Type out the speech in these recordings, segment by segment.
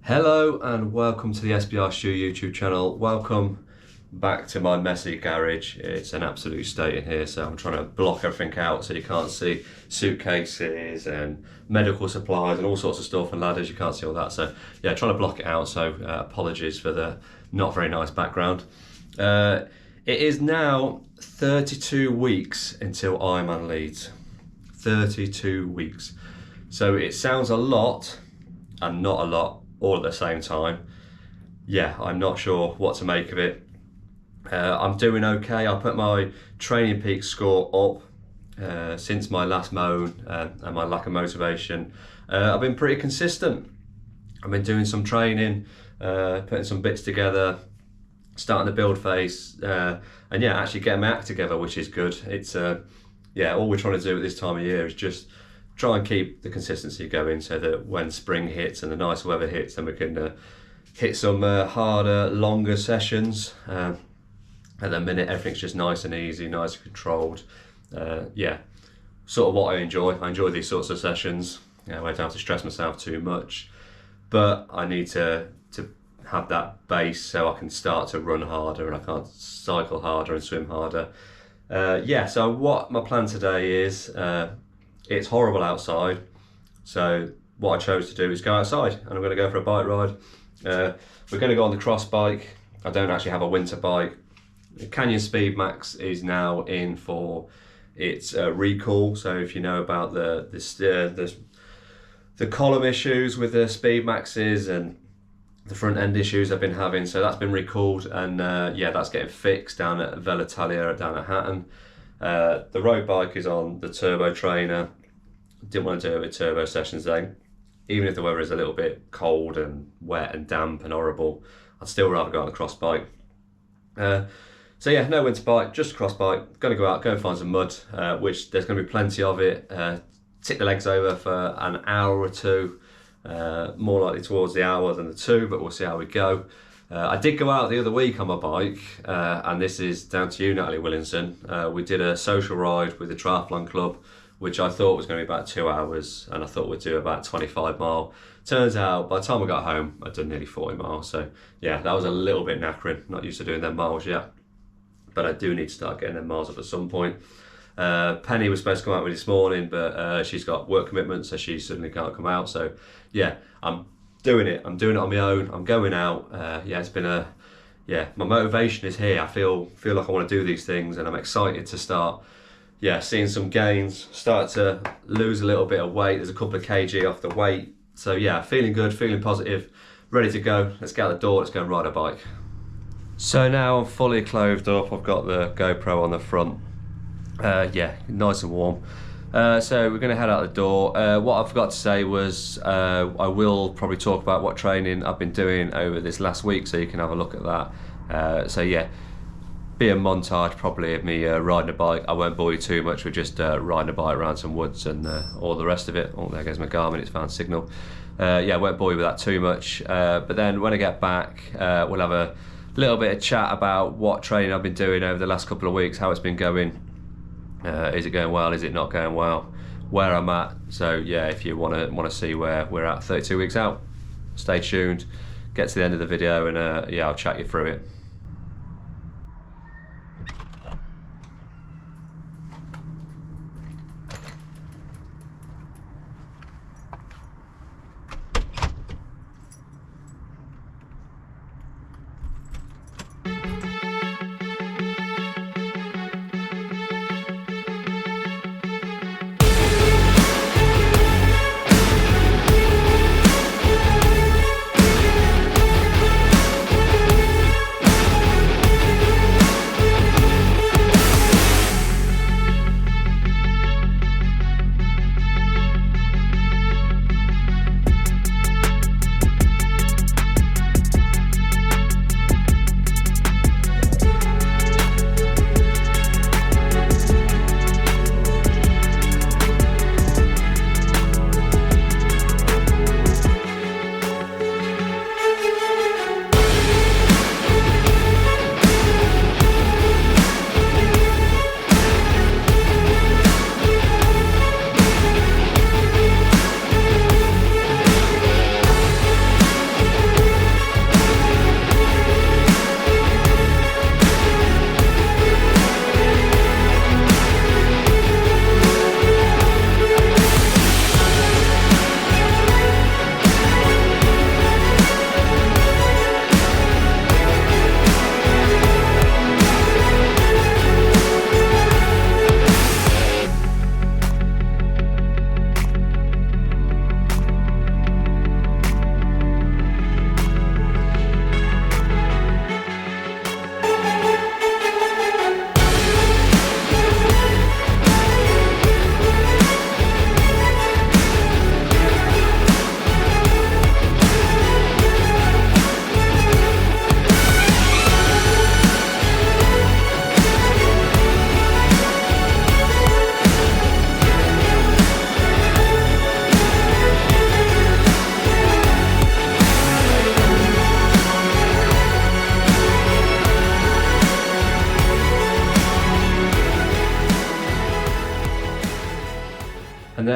Hello and welcome to the SBR Stu YouTube channel. Welcome back to my messy garage. It's an absolute state in here, so I'm trying to block everything out so you can't see suitcases and medical supplies and all sorts of stuff and ladders. You can't see all that, so yeah, trying to block it out, so apologies for the not very nice background. It is now 32 weeks until Ironman Leeds. 32 weeks. So it sounds a lot and not a lot all at the same time. Yeah, I'm not sure what to make of it. I'm doing okay. I put my training peak score up since my last moan and my lack of motivation. I've been pretty consistent. I've been doing some training, putting some bits together, starting the build phase, and yeah, actually getting my act together, which is good. It's yeah, all we're trying to do at this time of year is just try and keep the consistency going so that when spring hits and the nice weather hits, then we can hit some harder, longer sessions. At the minute, everything's just nice and easy, nice and controlled. Yeah, sort of what I enjoy. I enjoy these sorts of sessions. I don't have to stress myself too much, but I need to have that base so I can start to run harder and I can't cycle harder and swim harder. Yeah, so what my plan today is, it's horrible outside, so what I chose to do is go outside and I'm going to go for a bike ride. We're going to go on the cross bike. I don't actually have a winter bike. Canyon Speed Max is now in for its recall, so if you know about the column issues with the Speed Maxes and the front end issues I've been having, so that's been recalled, and yeah, that's getting fixed down at Velitalia down at Hatton. The road bike is on the turbo trainer. Didn't want to do it with turbo sessions though. Even if the weather is a little bit cold and wet and damp and horrible, I'd still rather go on the cross bike. So yeah, no winter bike, just a cross bike. Going to go out, go and find some mud, which there's going to be plenty of it. Tick the legs over for an hour or two, more likely towards the hour than the two, but we'll see how we go. I did go out the other week on my bike, and this is down to you, Natalie Williamson. We did a social ride with the Triathlon Club, which I thought was going to be about 2 hours, and I thought we'd do about 25 mile. Turns out, by the time I got home, I'd done nearly 40 miles. So yeah, that was a little bit knackering. Not used to doing them miles yet, but I do need to start getting them miles up at some point. Penny was supposed to come out with me this morning, but she's got work commitments, so she suddenly can't come out. So yeah, I'm doing it on my own. I'm going out. Yeah, it's been yeah, my motivation is here. I feel like I want to do these things, and I'm excited to start, yeah, seeing some gains, start to lose a little bit of weight. There's a couple of kg off the weight. So yeah, feeling good, feeling positive, ready to go. Let's get out the door, let's go and ride a bike. So now I'm fully clothed up. I've got the GoPro on the front. Yeah, nice and warm. So we're going to head out the door. What I forgot to say was I will probably talk about what training I've been doing over this last week, so you can have a look at that. So yeah, be a montage probably of me riding a bike. I won't bore you too much with just riding a bike around some woods and all the rest of it. Oh, there goes my Garmin, it's found signal. Yeah, I won't bore you with that too much. But then when I get back, we'll have a little bit of chat about what training I've been doing over the last couple of weeks, how it's been going. Is it going well? Is it not going well? Where I'm at. So yeah, if you want to see where we're at 32 weeks out, stay tuned. Get to the end of the video, and yeah, I'll chat you through it.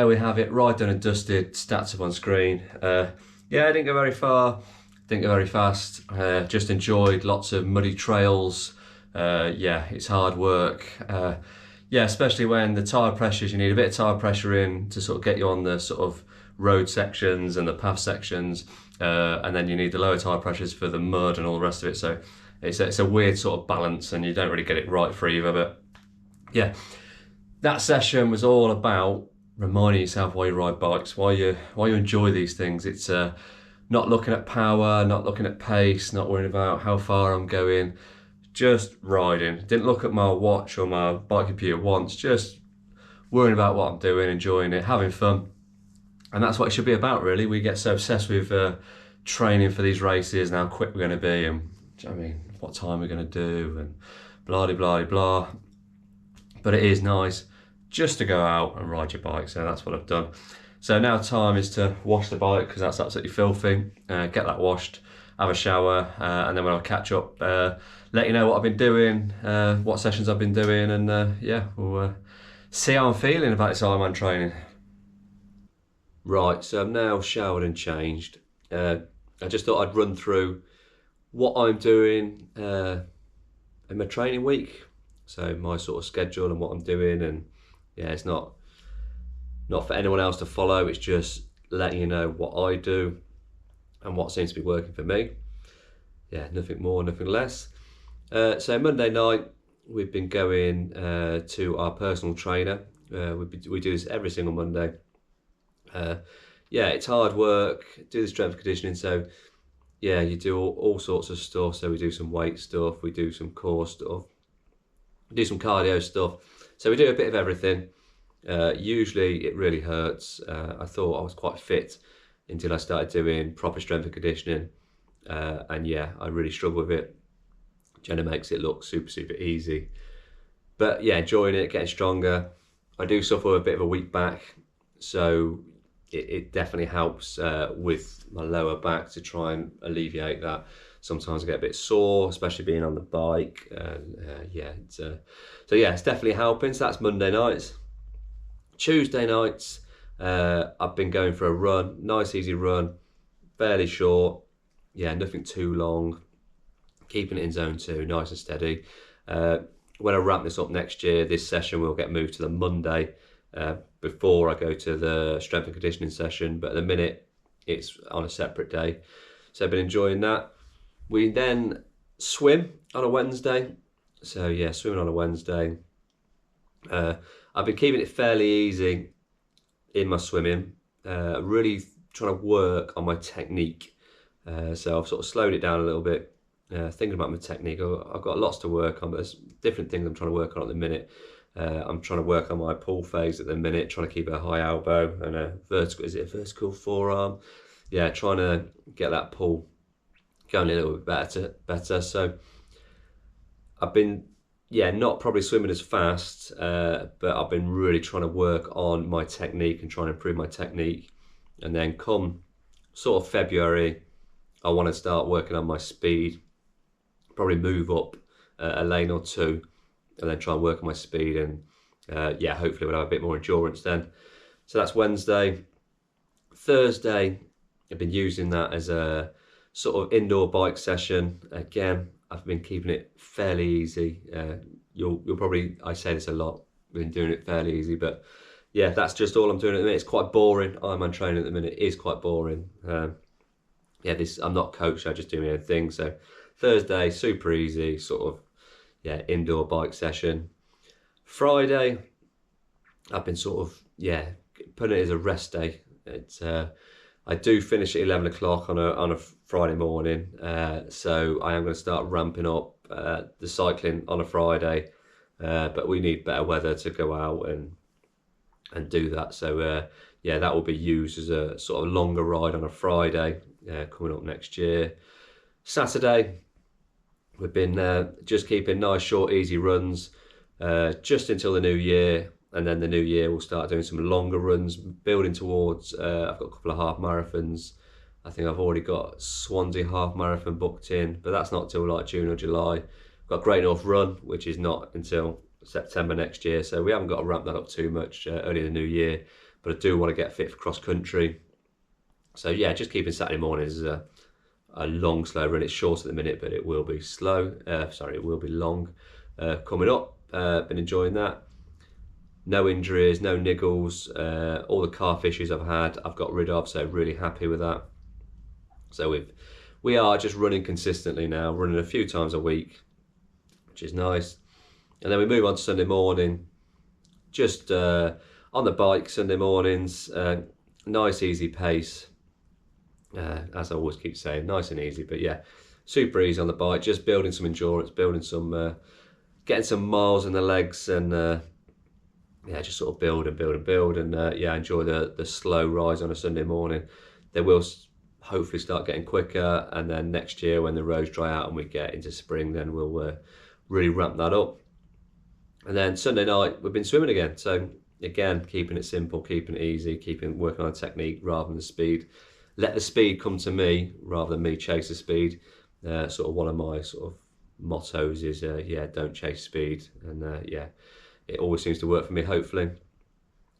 there we have it, right done and dusted, stats up on screen. Yeah, I didn't go very far, didn't go very fast, just enjoyed lots of muddy trails. Yeah, it's hard work. Yeah, especially when the tyre pressures, you need a bit of tyre pressure in to sort of get you on the sort of road sections and the path sections, and then you need the lower tyre pressures for the mud and all the rest of it. So it's a weird sort of balance, and you don't really get it right for either. But yeah, that session was all about reminding yourself why you ride bikes, why you enjoy these things. It's not looking at power, not looking at pace, not worrying about how far I'm going, just riding. Didn't look at my watch or my bike computer once, just worrying about what I'm doing, enjoying it, having fun. And that's what it should be about, really. We get so obsessed with training for these races and how quick we're going to be, and I mean, what time we're going to do, and blah de blah de blah. But it is nice just to go out and ride your bike. So that's what I've done. So now time is to wash the bike, because that's absolutely filthy. Get that washed, have a shower, and then when I catch up, let you know what I've been doing, what sessions I've been doing, and yeah, we'll see how I'm feeling about this Ironman training. Right, so I'm now showered and changed. I just thought I'd run through what I'm doing in my training week. So my sort of schedule and what I'm doing, and yeah, it's not for anyone else to follow. It's just letting you know what I do and what seems to be working for me. Yeah, nothing more, nothing less. So Monday night, we've been going to our personal trainer. We do this every single Monday. Yeah, it's hard work, do the strength conditioning. So yeah, you do all sorts of stuff. So we do some weight stuff, we do some core stuff, we do some cardio stuff. So we do a bit of everything. Usually it really hurts. I thought I was quite fit until I started doing proper strength and conditioning. And yeah, I really struggle with it. Jenna makes it look super, super easy. But yeah, enjoying it, getting stronger. I do suffer with a bit of a weak back, so it definitely helps with my lower back to try and alleviate that. Sometimes I get a bit sore, especially being on the bike. Yeah, so yeah, it's definitely helping. So that's Monday nights. Tuesday nights, I've been going for a run, nice easy run, fairly short. Yeah, nothing too long. Keeping it in zone 2, nice and steady. When I ramp this up next year, this session will get moved to the Monday before I go to the strength and conditioning session. But at the minute, it's on a separate day. So I've been enjoying that. We then swim on a Wednesday. So yeah, swimming on a Wednesday. I've been keeping it fairly easy in my swimming. Really trying to work on my technique. So I've sort of slowed it down a little bit. Thinking about my technique, I've got lots to work on, but there's different things I'm trying to work on at the minute. I'm trying to work on my pull phase at the minute, trying to keep a high elbow and a vertical, is it a vertical forearm? Yeah, trying to get that pull going a little bit better. So I've been, yeah, not probably swimming as fast, but I've been really trying to work on my technique and trying to improve my technique. And then come sort of February, I want to start working on my speed. Probably move up a lane or two, and then try and work on my speed, and yeah, hopefully we'll have a bit more endurance then. So that's Wednesday. Thursday, I've been using that as a sort of indoor bike session. Again, I've been keeping it fairly easy. You'll probably, I say this a lot, been doing it fairly easy, but yeah, that's just all I'm doing at the minute. It's quite boring. Ironman training at the minute is quite boring. Yeah, I'm not coached, I just do my own thing. So Thursday, super easy, sort of, yeah, indoor bike session. Friday, I've been sort of, yeah, putting it as a rest day. It's I do finish at 11 o'clock on a Friday morning, so I am going to start ramping up the cycling on a Friday, but we need better weather to go out and do that. So yeah, that will be used as a sort of longer ride on a Friday coming up next year. Saturday, we've been just keeping nice, short, easy runs just until the new year, and then the new year we'll start doing some longer runs, building towards, I've got a couple of half marathons. I think I've already got Swansea half marathon booked in, but that's not till like June or July. I've got Great North Run, which is not until September next year, so we haven't got to ramp that up too much early in the new year. but I do want to get fit for cross country. So yeah, just keeping Saturday mornings as a long, slow run. It's short at the minute, but it will be slow. It will be long coming up. Been enjoying that. No injuries, no niggles. All the calf issues I've had, I've got rid of. So really happy with that. So we are just running consistently now, running a few times a week, which is nice. And then we move on to Sunday morning, just on the bike Sunday mornings. Nice, easy pace. As I always keep saying, nice and easy, but yeah, super easy on the bike, just building some endurance, building some, getting some miles in the legs, and yeah, just sort of build and yeah, enjoy the slow rise on a Sunday morning. They will hopefully start getting quicker, and then next year when the roads dry out and we get into spring, then we'll really ramp that up. And then Sunday night we've been swimming again, so again, keeping it simple, keeping it easy, working on the technique rather than the speed. Let the speed come to me rather than me chase the speed. Sort of one of my sort of mottos is, yeah, don't chase speed. And yeah, it always seems to work for me, hopefully.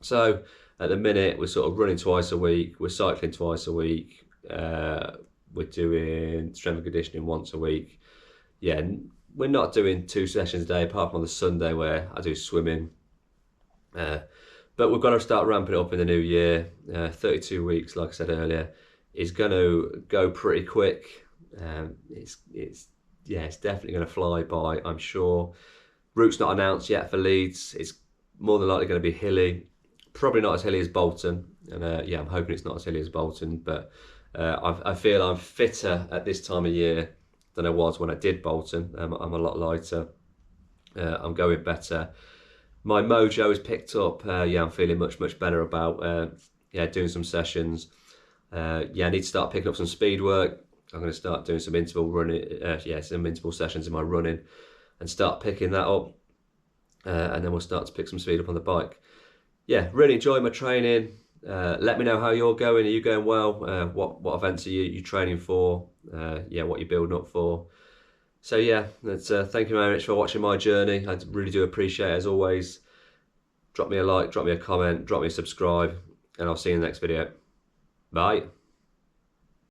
So at the minute, we're sort of running twice a week. We're cycling twice a week. We're doing strength and conditioning once a week. Yeah, we're not doing 2 sessions a day, apart from on the Sunday where I do swimming. But we've got to start ramping it up in the new year. 32 weeks, like I said earlier, is going to go pretty quick. It's definitely going to fly by, I'm sure. Route's not announced yet for Leeds. It's more than likely going to be hilly. Probably not as hilly as Bolton. And yeah, I'm hoping it's not as hilly as Bolton. But I feel I'm fitter at this time of year than I was when I did Bolton. I'm a lot lighter. I'm going better. My mojo is picked up. Yeah, I'm feeling much better about doing some sessions. Yeah, I need to start picking up some speed work. I'm going to start doing some interval running. Some interval sessions in my running, and start picking that up. And then we'll start to pick some speed up on the bike. Yeah, really enjoying my training. Let me know how you're going. Are you going well? What events are you training for? Yeah, what you're building up for. So yeah, thank you very much for watching my journey. I really do appreciate it, as always. Drop me a like, drop me a comment, drop me a subscribe, and I'll see you in the next video. Bye.